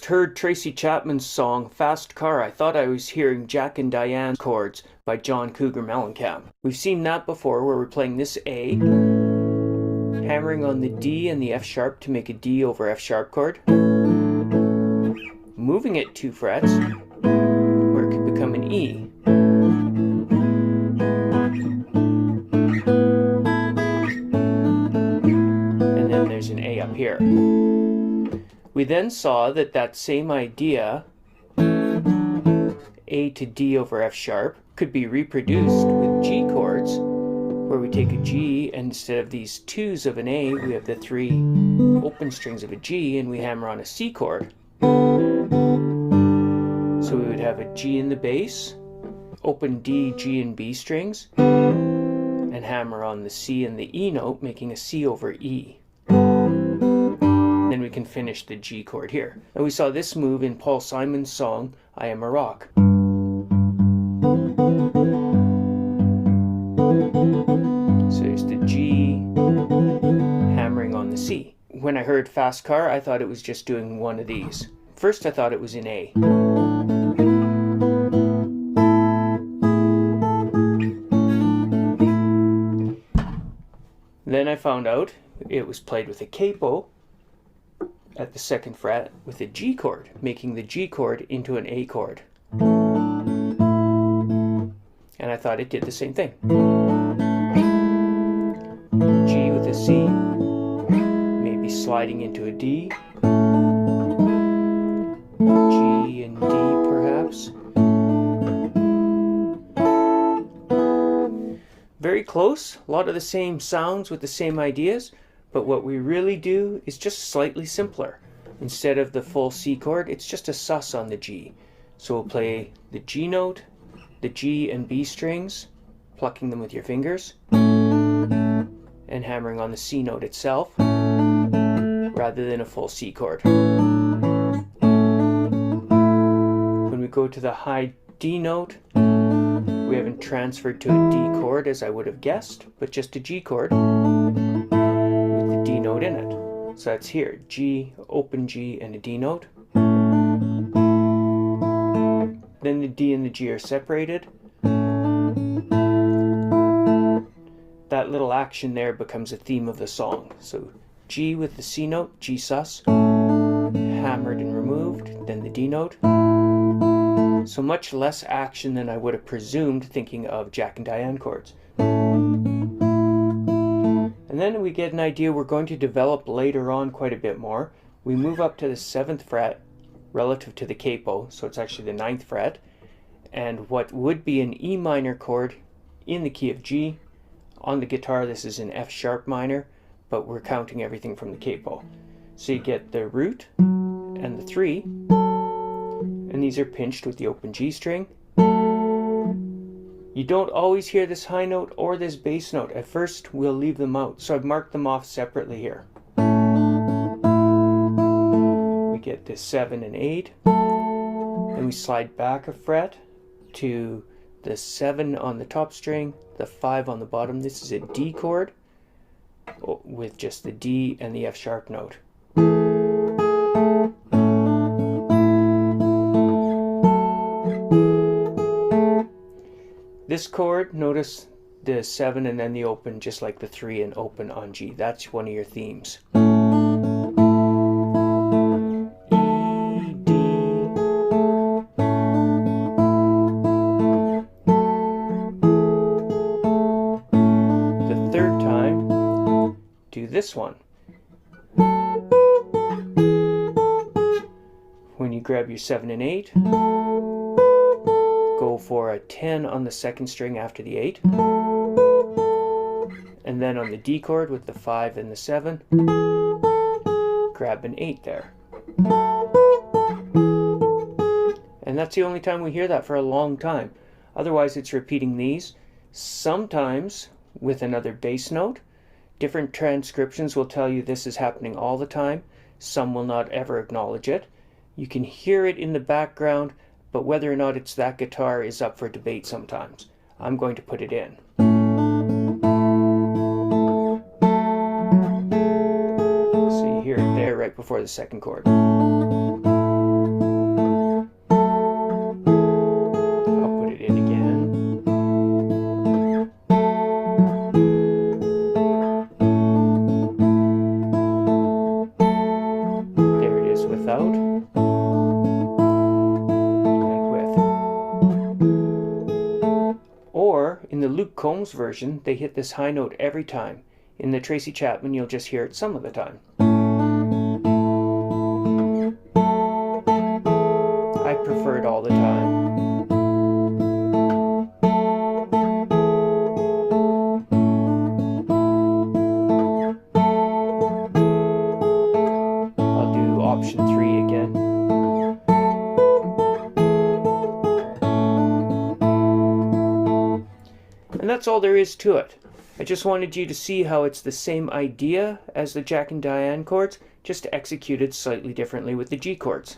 first heard Tracy Chapman's song Fast Car, I thought I was hearing Jack and Diane chords by John Cougar Mellencamp. We've seen that before where we're playing this A, hammering on the D and the F sharp to make a D over F sharp chord, moving it 2 frets where it could become an E. And then there's an A up here. We then saw that that same idea, A to D over F sharp, could be reproduced with G chords, where we take a G and instead of these 2s of an A, we have the 3 open strings of a G and we hammer on a C chord. So we would have a G in the bass, open D, G, and B strings, and hammer on the C and the E note, making a C over E. Then we can finish the G chord here. And we saw this move in Paul Simon's song, I Am a Rock. So there's the G, hammering on the C. When I heard Fast Car, I thought it was just doing one of these. First I thought it was in A. Then I found out it was played with a capo at the 2nd fret with a G chord, making the G chord into an A chord. And I thought it did the same thing. G with a C, maybe sliding into a D, G and D perhaps. Very close, a lot of the same sounds with the same ideas, but what we really do is just slightly simpler. Instead of the full C chord, it's just a sus on the G. So we'll play the G note, the G and B strings, plucking them with your fingers, and hammering on the C note itself, rather than a full C chord. When we go to the high D note, we haven't transferred to a D chord as I would have guessed, but just a G chord with the D note in it. So that's here, G, open G, and a D note. Then the D and the G are separated. That little action there becomes a theme of the song. So G with the C note, G sus, hammered and removed, then the D note. So much less action than I would have presumed thinking of Jack and Diane chords. And then we get an idea we're going to develop later on quite a bit more. We move up to the 7th fret relative to the capo, so it's actually the 9th fret, and what would be an E minor chord in the key of G. On the guitar this is an F sharp minor, but we're counting everything from the capo. So you get the root and the 3, and these are pinched with the open G string. You don't always hear this high note or this bass note. At first we'll leave them out, so I've marked them off separately here. We get this 7 and 8, then we slide back a fret to the 7 on the top string, the 5 on the bottom. This is a D chord with just the D and the F sharp note. This chord, notice the 7 and then the open, just like the 3 and open on G. That's one of your themes. E, D. The 3rd time, do this one. When you grab your 7 and 8, go for a 10 on the 2nd string after the 8, and then on the D chord with the 5 and the 7, grab an 8 there. And that's the only time we hear that for a long time. Otherwise it's repeating these, sometimes with another bass note. Different transcriptions will tell you this is happening all the time. Some will not ever acknowledge it. You can hear it in the background, but whether or not it's that guitar is up for debate sometimes. I'm going to put it in. So you hear it there right before the 2nd chord. Combs version, they hit this high note every time. In the Tracy Chapman, you'll just hear it some of the time. I prefer it all the time. I'll do option 3 again. And that's all there is to it. I just wanted you to see how it's the same idea as the Jack and Diane chords, just executed slightly differently with the G chords.